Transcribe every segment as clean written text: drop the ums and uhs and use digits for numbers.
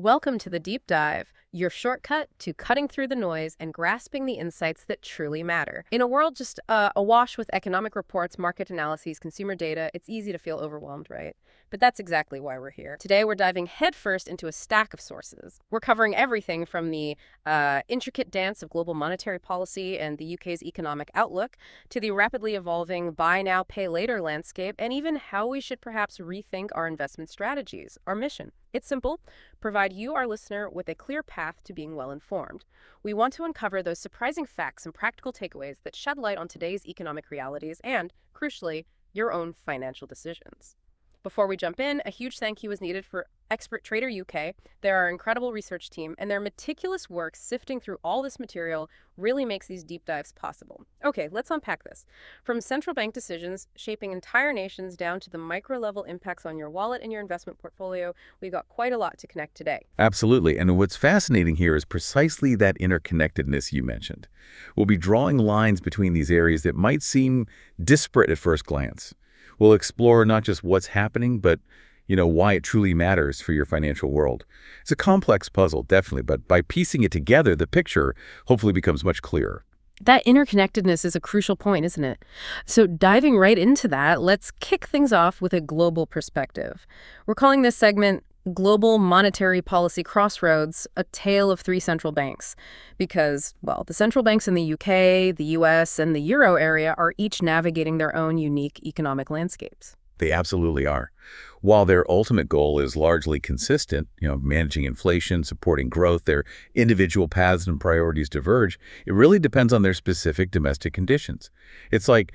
Welcome to the Deep Dive, your shortcut to cutting through the noise and grasping the insights that truly matter. In a world just awash with economic reports, market analyses, consumer data, it's easy to feel overwhelmed, right? But that's exactly why we're here. Today, we're diving headfirst into a stack of sources. We're covering everything from the intricate dance of global monetary policy and the UK's economic outlook to the rapidly evolving buy now, pay later landscape, and even how we should perhaps rethink our investment strategies, our mission. It's simple: provide you, our listener, with a clear path to being well-informed. We want to uncover those surprising facts and practical takeaways that shed light on today's economic realities and, crucially, your own financial decisions. Before we jump in, a huge thank you is needed for Expert Trader UK. They're our incredible research team, and their meticulous work sifting through all this material really makes these deep dives possible. Okay, let's unpack this. From central bank decisions shaping entire nations down to the micro-level impacts on your wallet and your investment portfolio, we've got quite a lot to connect today. Absolutely. And what's fascinating here is precisely that interconnectedness you mentioned. We'll be drawing lines between these areas that might seem disparate at first glance. We'll explore not just what's happening, but why it truly matters for your financial world. It's a complex puzzle, definitely, but by piecing it together, the picture hopefully becomes much clearer. That interconnectedness is a crucial point, isn't it? So diving right into that, let's kick things off with a global perspective. We're calling this segment Global Monetary Policy Crossroads, a tale of three central banks. Because, well, the central banks in the UK, the US, and the Euro area are each navigating their own unique economic landscapes. They absolutely are. While their ultimate goal is largely consistent, managing inflation, supporting growth, their individual paths and priorities diverge. It really depends on their specific domestic conditions. It's like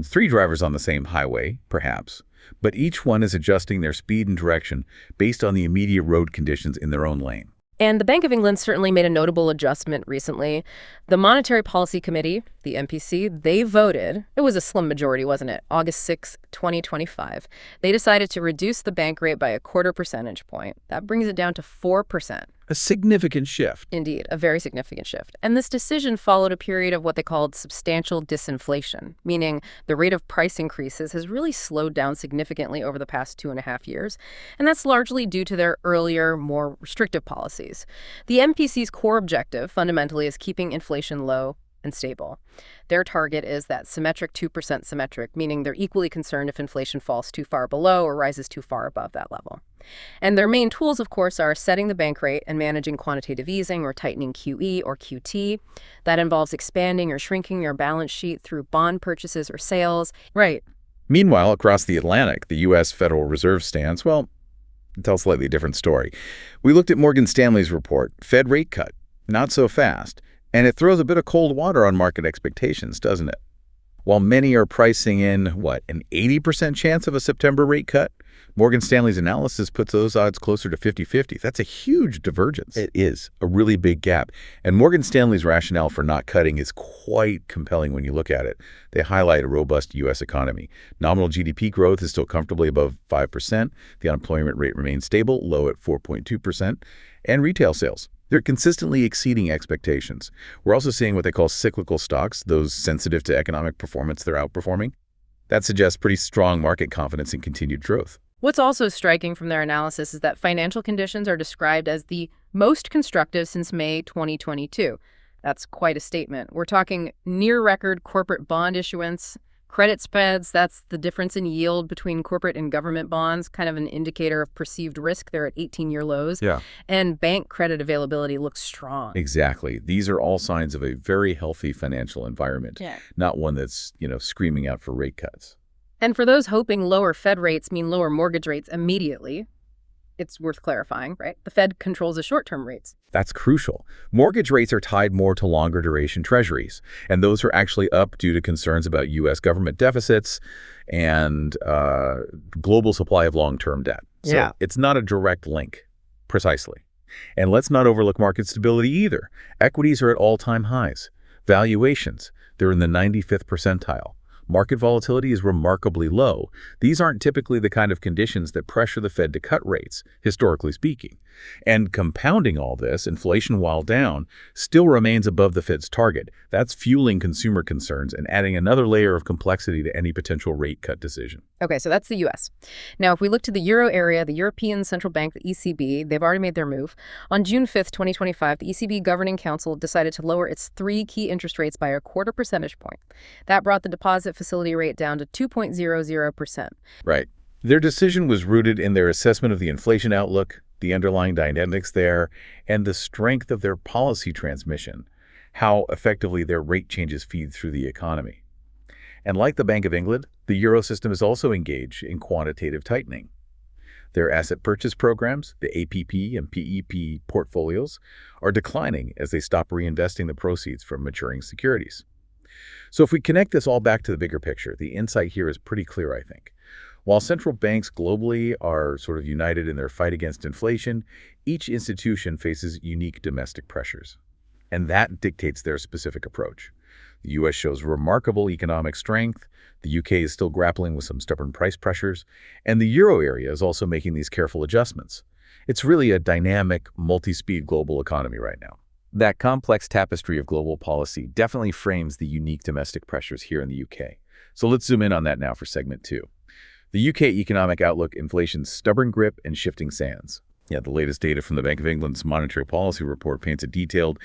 three drivers on the same highway, perhaps, but each one is adjusting their speed and direction based on the immediate road conditions in their own lane. And the Bank of England certainly made a notable adjustment recently. The Monetary Policy Committee, the MPC, they voted. It was a slim majority, wasn't it? August 6, 2025. They decided to reduce the bank rate by a quarter percentage point. That brings it down to 4%. A significant shift. Indeed, a very significant shift. And this decision followed a period of what they called substantial disinflation, meaning the rate of price increases has really slowed down significantly over the past 2.5 years. And that's largely due to their earlier, more restrictive policies. The MPC's core objective, fundamentally, is keeping inflation low and stable. Their target is that symmetric 2% symmetric, meaning they're equally concerned if inflation falls too far below or rises too far above that level. And their main tools, of course, are setting the bank rate and managing quantitative easing or tightening QE or QT. That involves expanding or shrinking your balance sheet through bond purchases or sales. Right. Meanwhile, across the Atlantic, the U.S. Federal Reserve stance, well, it tells a slightly different story. We looked at Morgan Stanley's report, Fed rate cut, not so fast. And it throws a bit of cold water on market expectations, doesn't it? While many are pricing in, an 80% chance of a September rate cut, Morgan Stanley's analysis puts those odds closer to 50-50. That's a huge divergence. It is a really big gap. And Morgan Stanley's rationale for not cutting is quite compelling when you look at it. They highlight a robust U.S. economy. Nominal GDP growth is still comfortably above 5%. The unemployment rate remains stable, low at 4.2%. And retail sales, they're consistently exceeding expectations. We're also seeing what they call cyclical stocks, those sensitive to economic performance they're outperforming. That suggests pretty strong market confidence in continued growth. What's also striking from their analysis is that financial conditions are described as the most constructive since May 2022. That's quite a statement. We're talking near-record corporate bond issuance, credit spreads, that's the difference in yield between corporate and government bonds, kind of an indicator of perceived risk. They're at 18-year lows. Yeah. And bank credit availability looks strong. Exactly. These are all signs of a very healthy financial environment, not one that's, screaming out for rate cuts. And for those hoping lower Fed rates mean lower mortgage rates immediately, it's worth clarifying, right? The Fed controls the short-term rates. That's crucial. Mortgage rates are tied more to longer duration treasuries, and those are actually up due to concerns about U.S. government deficits and global supply of long-term debt. So it's not a direct link, precisely. And let's not overlook market stability either. Equities are at all-time highs. Valuations, they're in the 95th percentile. Market volatility is remarkably low. These aren't typically the kind of conditions that pressure the Fed to cut rates, historically speaking. And compounding all this, inflation, while down, still remains above the Fed's target. That's fueling consumer concerns and adding another layer of complexity to any potential rate cut decision. Okay, so that's the US. Now, if we look to the Euro area, the European Central Bank, the ECB, they've already made their move. On June 5th, 2025, the ECB Governing Council decided to lower its three key interest rates by a quarter percentage point. That brought the deposit facility rate down to 2.00%. Right. Their decision was rooted in their assessment of the inflation outlook, the underlying dynamics there, and the strength of their policy transmission, how effectively their rate changes feed through the economy. And like the Bank of England, the euro system is also engaged in quantitative tightening. Their asset purchase programs, the APP and PEP portfolios, are declining as they stop reinvesting the proceeds from maturing securities. So if we connect this all back to the bigger picture, the insight here is pretty clear, I think. While central banks globally are sort of united in their fight against inflation, each institution faces unique domestic pressures. And that dictates their specific approach. The U.S. shows remarkable economic strength, the U.K. is still grappling with some stubborn price pressures, and the euro area is also making these careful adjustments. It's really a dynamic, multi-speed global economy right now. That complex tapestry of global policy definitely frames the unique domestic pressures here in the U.K. So let's zoom in on that now for segment 2. The U.K. economic outlook, inflation's stubborn grip, and shifting sands. Yeah, the latest data from the Bank of England's monetary policy report paints a detailed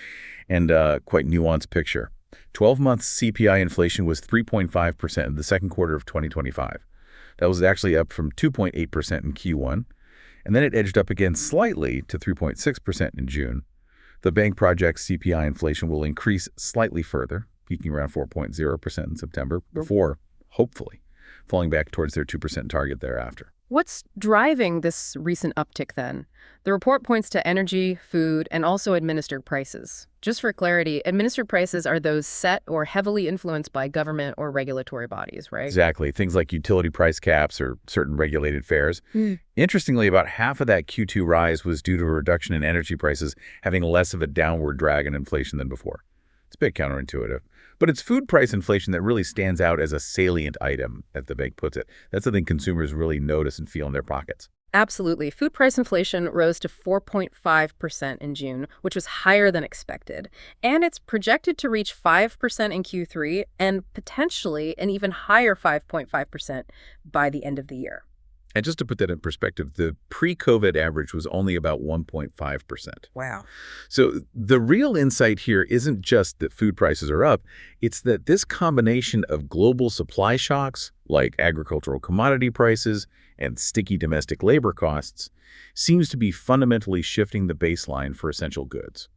and quite nuanced picture. 12-month CPI inflation was 3.5% in the second quarter of 2025. That was actually up from 2.8% in Q1, and then it edged up again slightly to 3.6% in June. The bank projects CPI inflation will increase slightly further, peaking around 4.0% in September, before, hopefully, falling back towards their 2% target thereafter. What's driving this recent uptick then? The report points to energy, food, and also administered prices. Just for clarity, administered prices are those set or heavily influenced by government or regulatory bodies, right? Exactly. Things like utility price caps or certain regulated fares. Interestingly, about half of that Q2 rise was due to a reduction in energy prices having less of a downward drag on inflation than before. It's a bit counterintuitive. But it's food price inflation that really stands out as a salient item, as the bank puts it. That's something consumers really notice and feel in their pockets. Absolutely. Food price inflation rose to 4.5% in June, which was higher than expected. And it's projected to reach 5% in Q3 and potentially an even higher 5.5% by the end of the year. And just to put that in perspective, the pre-COVID average was only about 1.5%. Wow. So the real insight here isn't just that food prices are up, it's that this combination of global supply shocks, like agricultural commodity prices and sticky domestic labor costs, seems to be fundamentally shifting the baseline for essential goods.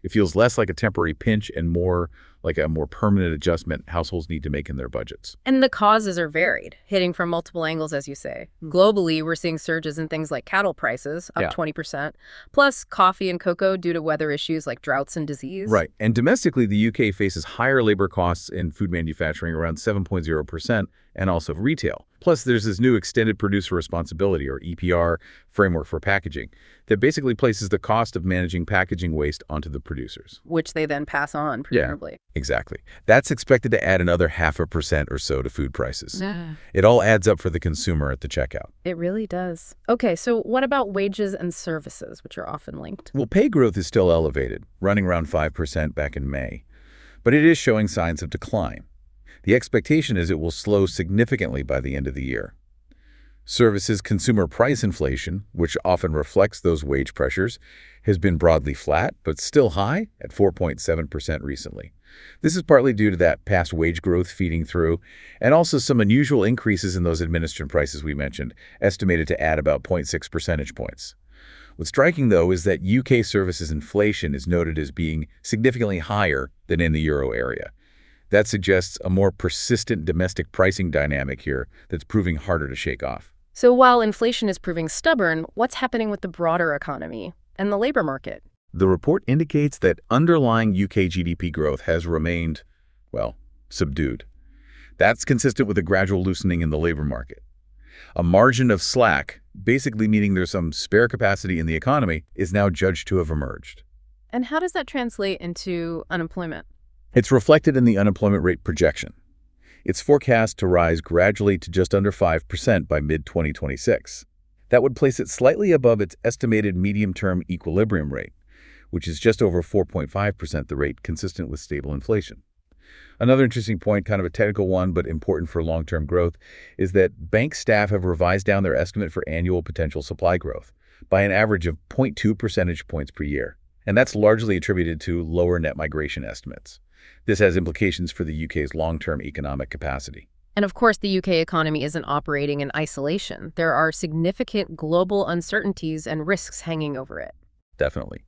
It feels less like a temporary pinch and more like a more permanent adjustment households need to make in their budgets. And the causes are varied, hitting from multiple angles, as you say. Globally, we're seeing surges in things like cattle prices, up 20%, plus coffee and cocoa due to weather issues like droughts and disease. Right. And domestically, the UK faces higher labor costs in food manufacturing, around 7.0%, and also retail. Plus, there's this new extended producer responsibility, or EPR, framework for packaging that basically places the cost of managing packaging waste onto the producers. Which they then pass on, presumably. Exactly. That's expected to add another 0.5% or so to food prices. It all adds up for the consumer at the checkout. It really does. Okay, so what about wages and services, which are often linked? Well, pay growth is still elevated, running around 5% back in May. But it is showing signs of decline. The expectation is it will slow significantly by the end of the year. Services consumer price inflation, which often reflects those wage pressures, has been broadly flat, but still high at 4.7% recently. This is partly due to that past wage growth feeding through, and also some unusual increases in those administered prices we mentioned, estimated to add about 0.6 percentage points. What's striking, though, is that UK services inflation is noted as being significantly higher than in the euro area. That suggests a more persistent domestic pricing dynamic here that's proving harder to shake off. So while inflation is proving stubborn, what's happening with the broader economy and the labor market? The report indicates that underlying UK GDP growth has remained, well, subdued. That's consistent with a gradual loosening in the labor market. A margin of slack, basically meaning there's some spare capacity in the economy, is now judged to have emerged. And how does that translate into unemployment? It's reflected in the unemployment rate projection. It's forecast to rise gradually to just under 5% by mid-2026. That would place it slightly above its estimated medium-term equilibrium rate, which is just over 4.5%, the rate consistent with stable inflation. Another interesting point, kind of a technical one, but important for long-term growth, is that bank staff have revised down their estimate for annual potential supply growth by an average of 0.2 percentage points per year. And that's largely attributed to lower net migration estimates. This has implications for the UK's long-term economic capacity. And of course, the UK economy isn't operating in isolation. There are significant global uncertainties and risks hanging over it. Definitely.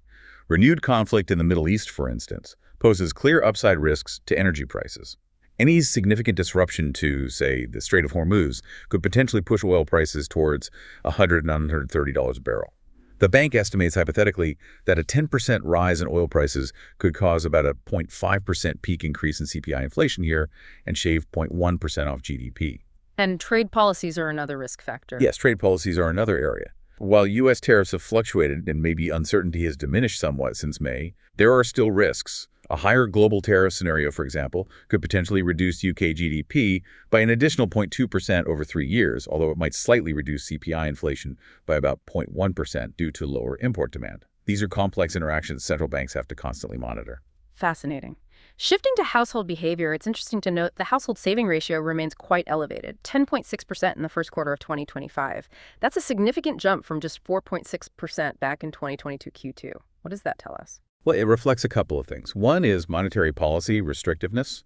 Renewed conflict in the Middle East, for instance, poses clear upside risks to energy prices. Any significant disruption to, say, the Strait of Hormuz could potentially push oil prices towards $100 and $130 a barrel. The bank estimates hypothetically that a 10% rise in oil prices could cause about a 0.5% peak increase in CPI inflation here and shave 0.1% off GDP. And trade policies are another risk factor. Yes, trade policies are another area. While U.S. tariffs have fluctuated and maybe uncertainty has diminished somewhat since May, there are still risks. A higher global tariff scenario, for example, could potentially reduce UK GDP by an additional 0.2% over 3 years, although it might slightly reduce CPI inflation by about 0.1% due to lower import demand. These are complex interactions central banks have to constantly monitor. Fascinating. Shifting to household behavior, it's interesting to note the household saving ratio remains quite elevated, 10.6% in the first quarter of 2025. That's a significant jump from just 4.6% back in 2022 Q2. What does that tell us? Well, it reflects a couple of things. One is monetary policy restrictiveness.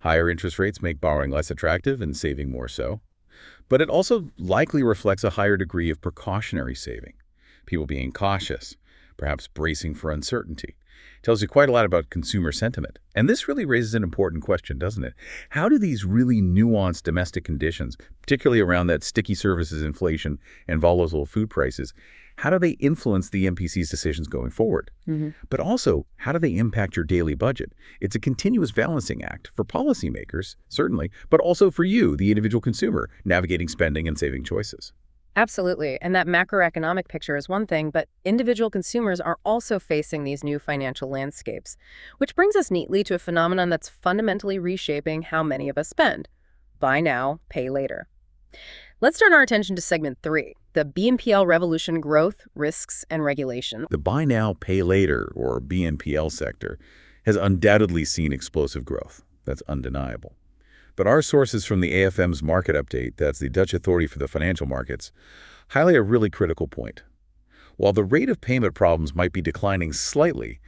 Higher interest rates make borrowing less attractive and saving more so. But it also likely reflects a higher degree of precautionary saving. People being cautious, perhaps bracing for uncertainty. It tells you quite a lot about consumer sentiment. And this really raises an important question, doesn't it? How do these really nuanced domestic conditions, particularly around that sticky services inflation and volatile food prices, how do they influence the MPC's decisions going forward? But also, how do they impact your daily budget? It's a continuous balancing act for policymakers, certainly, but also for you, the individual consumer, navigating spending and saving choices. Absolutely. And that macroeconomic picture is one thing, but individual consumers are also facing these new financial landscapes, which brings us neatly to a phenomenon that's fundamentally reshaping how many of us spend. Buy now, pay later. Let's turn our attention to segment 3, the BNPL revolution: growth, risks, and regulation. The buy now, pay later, or BNPL sector, has undoubtedly seen explosive growth. That's undeniable. But our sources from the AFM's market update, that's the Dutch Authority for the Financial Markets, highlight a really critical point. While the rate of payment problems might be declining slightly,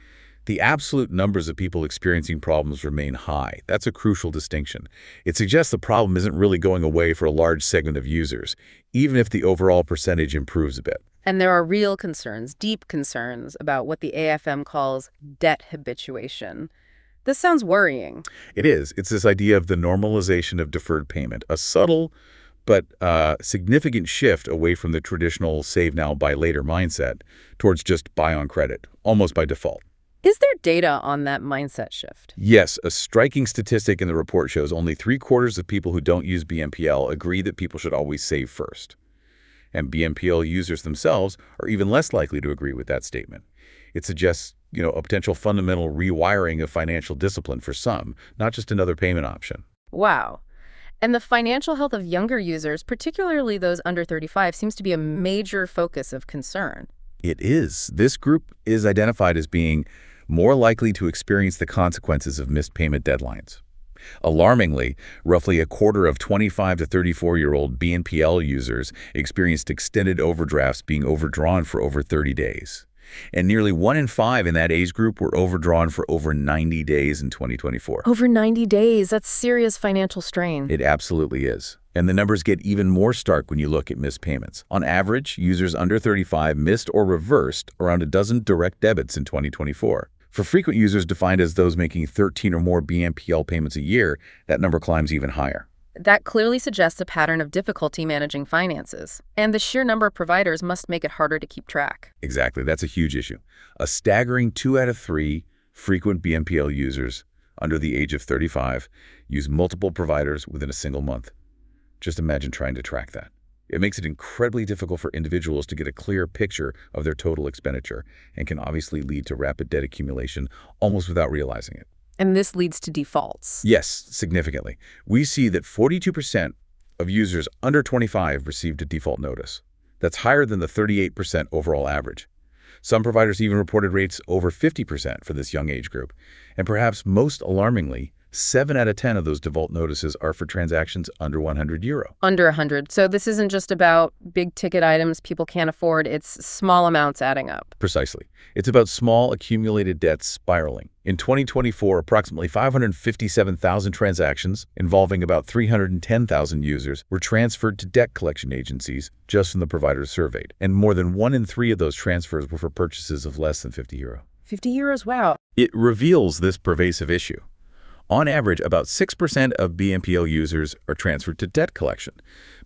the absolute numbers of people experiencing problems remain high. That's a crucial distinction. It suggests the problem isn't really going away for a large segment of users, even if the overall percentage improves a bit. And there are real concerns, deep concerns, about what the AFM calls debt habituation. This sounds worrying. It is. It's this idea of the normalization of deferred payment, a subtle but significant shift away from the traditional save now, buy later mindset towards just buy on credit, almost by default. Is there data on that mindset shift? Yes, a striking statistic in the report shows only 3/4 of people who don't use BNPL agree that people should always save first. And BNPL users themselves are even less likely to agree with that statement. It suggests, a potential fundamental rewiring of financial discipline for some, not just another payment option. Wow. And the financial health of younger users, particularly those under 35, seems to be a major focus of concern. It is. This group is identified as being more likely to experience the consequences of missed payment deadlines. Alarmingly, roughly a quarter of 25 to 34-year-old BNPL users experienced extended overdrafts being overdrawn for over 30 days. And nearly 1 in 5 in that age group were overdrawn for over 90 days in 2024. Over 90 days, that's serious financial strain. It absolutely is. And the numbers get even more stark when you look at missed payments. On average, users under 35 missed or reversed around a dozen direct debits in 2024. For frequent users defined as those making 13 or more BNPL payments a year, that number climbs even higher. That clearly suggests a pattern of difficulty managing finances. And the sheer number of providers must make it harder to keep track. Exactly. That's a huge issue. A staggering 2 out of 3 frequent BNPL users under the age of 35 use multiple providers within a single month. Just imagine trying to track that. It makes it incredibly difficult for individuals to get a clear picture of their total expenditure and can obviously lead to rapid debt accumulation almost without realizing it. And this leads to defaults. Yes, significantly. We see that 42% of users under 25 received a default notice. That's higher than the 38% overall average. Some providers even reported rates over 50% for this young age group. And perhaps most alarmingly, 7 out of 10 of those default notices are for transactions under €100. Under 100. So this isn't just about big ticket items people can't afford. It's small amounts adding up. Precisely. It's about small accumulated debts spiraling. In 2024, approximately 557,000 transactions involving about 310,000 users were transferred to debt collection agencies just from the providers surveyed. And more than 1 in 3 of those transfers were for purchases of less than €50. €50, wow. It reveals this pervasive issue. On average, about 6% of BNPL users are transferred to debt collection,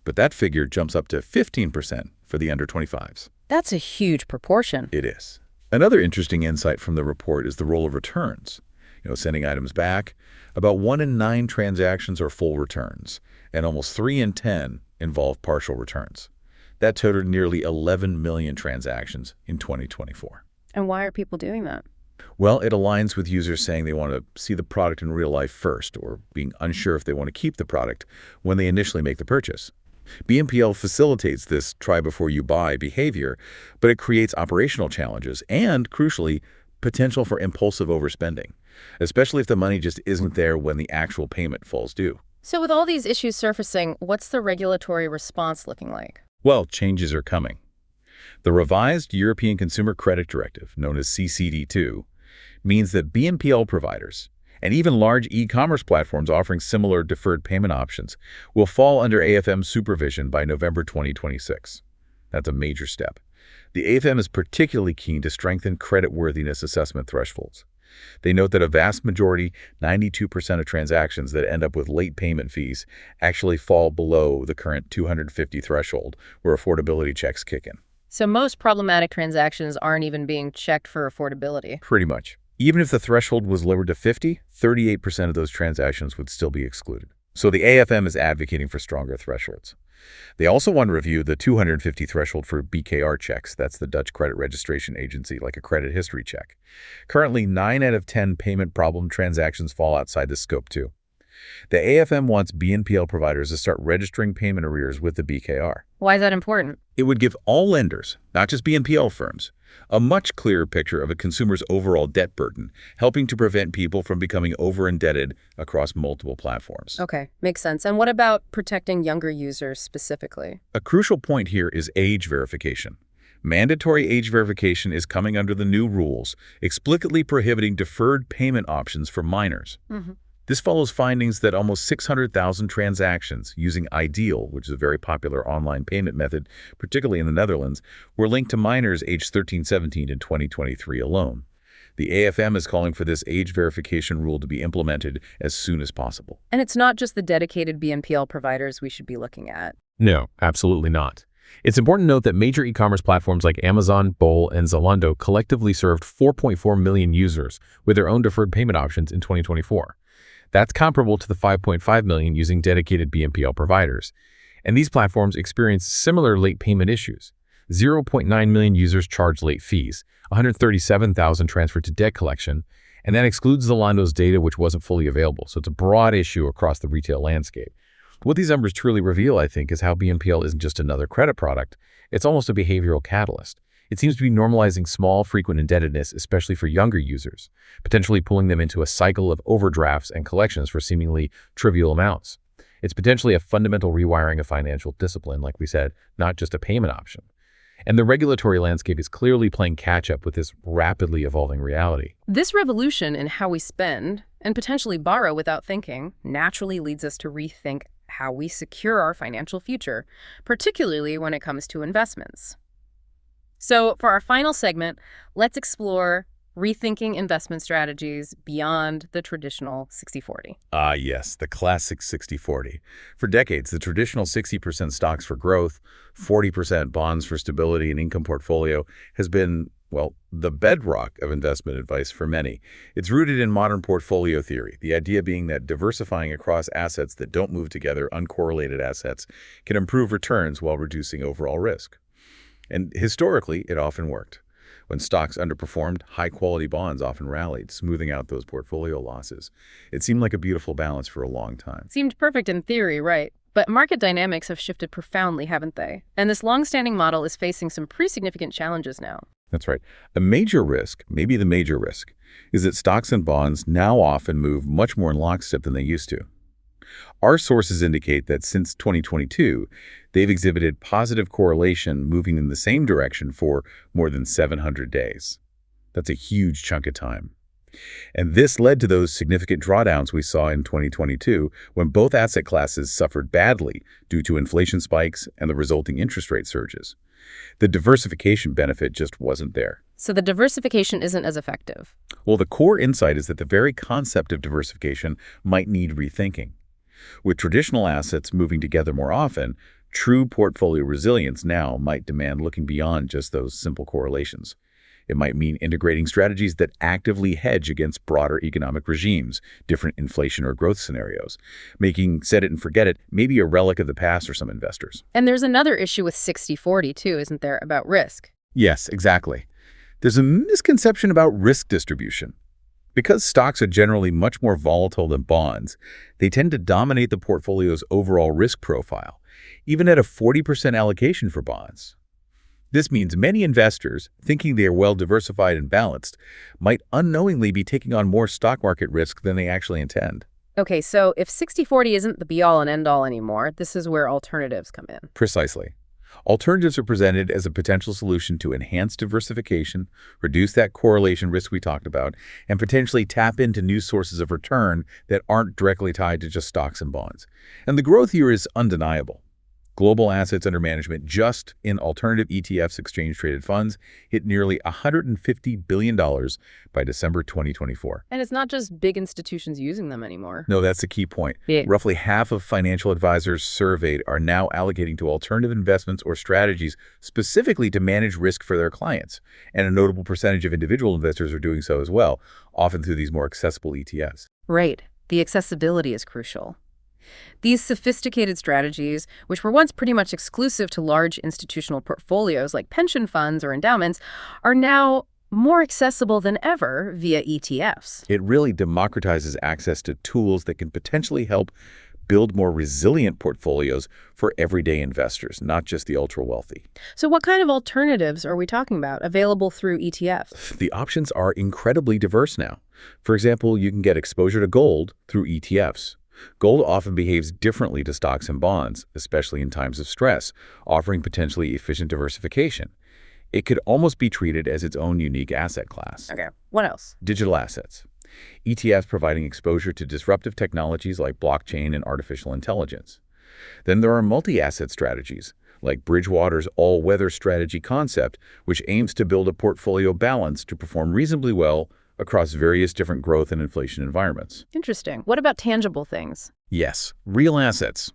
but that figure jumps up to 15% for the under 25s. That's a huge proportion. It is. Another interesting insight from the report is the role of returns. Sending items back. About 1 in 9 transactions are full returns, and almost 3 in 10 involve partial returns. That totaled nearly 11 million transactions in 2024. And why are people doing that? Well, it aligns with users saying they want to see the product in real life first, or being unsure if they want to keep the product when they initially make the purchase. BNPL facilitates this try-before-you-buy behavior, but it creates operational challenges and, crucially, potential for impulsive overspending, especially if the money just isn't there when the actual payment falls due. So with all these issues surfacing, what's the regulatory response looking like? Well, changes are coming. The revised European Consumer Credit Directive, known as CCD2, means that BNPL providers and even large e-commerce platforms offering similar deferred payment options will fall under AFM supervision by November 2026. That's a major step. The AFM is particularly keen to strengthen creditworthiness assessment thresholds. They note that a vast majority, 92% of transactions that end up with late payment fees, actually fall below the current 250 threshold where affordability checks kick in. So most problematic transactions aren't even being checked for affordability. Pretty much. Even if the threshold was lowered to 50, 38% of those transactions would still be excluded. So the AFM is advocating for stronger thresholds. They also want to review the 250 threshold for BKR checks. That's the Dutch credit registration agency, like a credit history check. Currently, 9 out of 10 payment problem transactions fall outside the scope too. The AFM wants BNPL providers to start registering payment arrears with the BKR. Why is that important? It would give all lenders, not just BNPL firms, a much clearer picture of a consumer's overall debt burden, helping to prevent people from becoming over-indebted across multiple platforms. Okay, makes sense. And what about protecting younger users specifically? A crucial point here is age verification. Mandatory age verification is coming under the new rules, explicitly prohibiting deferred payment options for minors. This follows findings that almost 600,000 transactions using Ideal, which is a very popular online payment method, particularly in the Netherlands, were linked to minors aged 13-17 in 2023 alone. The AFM is calling for this age verification rule to be implemented as soon as possible. And it's not just the dedicated BNPL providers we should be looking at. No, absolutely not. It's important to note that major e-commerce platforms like Amazon, Bol, and Zalando collectively served 4.4 million users with their own deferred payment options in 2024. That's comparable to the 5.5 million using dedicated BNPL providers. And these platforms experience similar late payment issues. 0.9 million users charge late fees, 137,000 transferred to debt collection, and that excludes Zalando's data, which wasn't fully available. So it's a broad issue across the retail landscape. What these numbers truly reveal, I think, is how BNPL isn't just another credit product. It's almost a behavioral catalyst. It seems to be normalizing small, frequent indebtedness, especially for younger users, potentially pulling them into a cycle of overdrafts and collections for seemingly trivial amounts. It's potentially a fundamental rewiring of financial discipline, like we said, not just a payment option. And the regulatory landscape is clearly playing catch-up with this rapidly evolving reality. This revolution in how we spend and potentially borrow without thinking naturally leads us to rethink how we secure our financial future, particularly when it comes to investments. So for our final segment, let's explore rethinking investment strategies beyond the traditional 60-40. Ah, yes, the classic 60-40. For decades, the traditional 60% stocks for growth, 40% bonds for stability and income portfolio has been, well, the bedrock of investment advice for many. It's rooted in modern portfolio theory, the idea being that diversifying across assets that don't move together, uncorrelated assets, can improve returns while reducing overall risk. And historically, it often worked. When stocks underperformed, high-quality bonds often rallied, smoothing out those portfolio losses. It seemed like a beautiful balance for a long time. Seemed perfect in theory, right? But market dynamics have shifted profoundly, haven't they? And this long-standing model is facing some pretty significant challenges now. That's right. A major risk, maybe the major risk, is that stocks and bonds now often move much more in lockstep than they used to. Our sources indicate that since 2022, they've exhibited positive correlation moving in the same direction for more than 700 days. That's a huge chunk of time. And this led to those significant drawdowns we saw in 2022 when both asset classes suffered badly due to inflation spikes and the resulting interest rate surges. The diversification benefit just wasn't there. So the diversification isn't as effective. Well, the core insight is that the very concept of diversification might need rethinking. With traditional assets moving together more often, true portfolio resilience now might demand looking beyond just those simple correlations. It might mean integrating strategies that actively hedge against broader economic regimes, different inflation or growth scenarios, making set it and forget it maybe a relic of the past for some investors. And there's another issue with 60/40 too, isn't there, about risk? Yes, exactly. There's a misconception about risk distribution. Because stocks are generally much more volatile than bonds, they tend to dominate the portfolio's overall risk profile, even at a 40% allocation for bonds. This means many investors, thinking they are well diversified and balanced, might unknowingly be taking on more stock market risk than they actually intend. Okay, so if 60/40 isn't the be-all and end-all anymore, this is where alternatives come in. Precisely. Alternatives are presented as a potential solution to enhance diversification, reduce that correlation risk we talked about, and potentially tap into new sources of return that aren't directly tied to just stocks and bonds. And the growth here is undeniable. Global assets under management just in alternative ETFs, exchange-traded funds, hit nearly $150 billion by December 2024. And it's not just big institutions using them anymore. No, that's the key point. Yeah. Roughly half of financial advisors surveyed are now allocating to alternative investments or strategies specifically to manage risk for their clients. And a notable percentage of individual investors are doing so as well, often through these more accessible ETFs. Right. The accessibility is crucial. These sophisticated strategies, which were once pretty much exclusive to large institutional portfolios like pension funds or endowments, are now more accessible than ever via ETFs. It really democratizes access to tools that can potentially help build more resilient portfolios for everyday investors, not just the ultra-wealthy. So what kind of alternatives are we talking about available through ETFs? The options are incredibly diverse now. For example, you can get exposure to gold through ETFs. Gold often behaves differently to stocks and bonds, especially in times of stress, offering potentially efficient diversification. It could almost be treated as its own unique asset class. Okay, what else? Digital assets. ETFs providing exposure to disruptive technologies like blockchain and artificial intelligence. Then there are multi-asset strategies, like Bridgewater's all-weather strategy concept, which aims to build a portfolio balance to perform reasonably well across various different growth and inflation environments. Interesting. What about tangible things? Yes, real assets.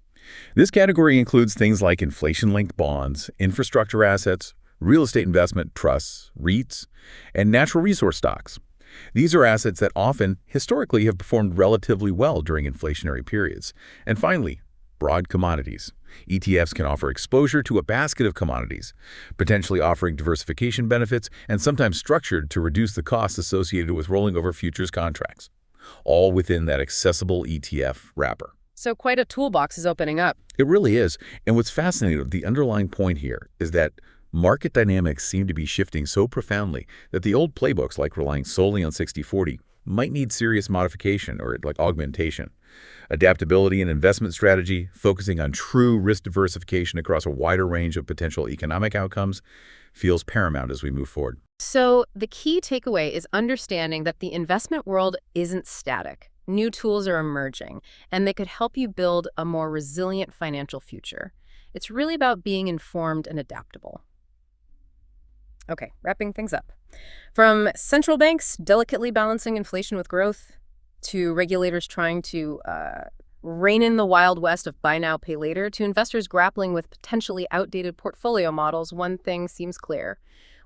This category includes things like inflation-linked bonds, infrastructure assets, real estate investment trusts, REITs, and natural resource stocks. These are assets that often, historically, have performed relatively well during inflationary periods. And finally, broad commodities. ETFs can offer exposure to a basket of commodities, potentially offering diversification benefits and sometimes structured to reduce the costs associated with rolling over futures contracts, all within that accessible ETF wrapper. So quite a toolbox is opening up. It really is. And what's fascinating, the underlying point here is that market dynamics seem to be shifting so profoundly that the old playbooks, like relying solely on 60/40, might need serious modification or like augmentation. Adaptability and investment strategy, focusing on true risk diversification across a wider range of potential economic outcomes, feels paramount as we move forward. So the key takeaway is understanding that the investment world isn't static. New tools are emerging, and they could help you build a more resilient financial future. It's really about being informed and adaptable. Okay, wrapping things up. From central banks delicately balancing inflation with growth, to regulators trying to rein in the Wild West of buy now, pay later, to investors grappling with potentially outdated portfolio models, one thing seems clear.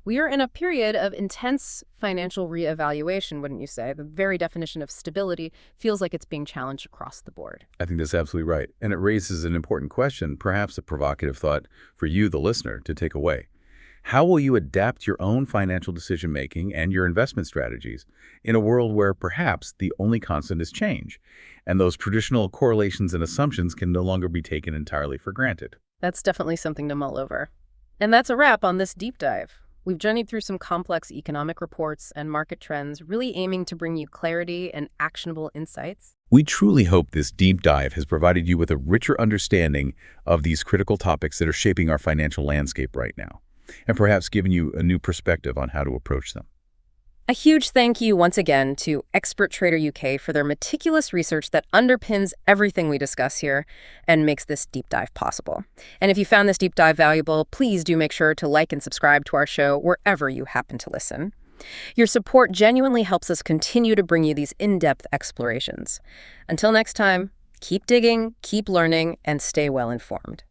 We are in a period of intense financial reevaluation, wouldn't you say? The very definition of stability feels like it's being challenged across the board. I think that's absolutely right. And it raises an important question, perhaps a provocative thought for you, the listener, to take away. How will you adapt your own financial decision-making and your investment strategies in a world where perhaps the only constant is change, and those traditional correlations and assumptions can no longer be taken entirely for granted? That's definitely something to mull over. And that's a wrap on this deep dive. We've journeyed through some complex economic reports and market trends, really aiming to bring you clarity and actionable insights. We truly hope this deep dive has provided you with a richer understanding of these critical topics that are shaping our financial landscape right now, and perhaps given you a new perspective on how to approach them. A huge thank you once again to Expert Trader UK for their meticulous research that underpins everything we discuss here and makes this deep dive possible. And if you found this deep dive valuable, please do make sure to like and subscribe to our show wherever you happen to listen. Your support genuinely helps us continue to bring you these in-depth explorations. Until next time, keep digging, keep learning, and stay well informed.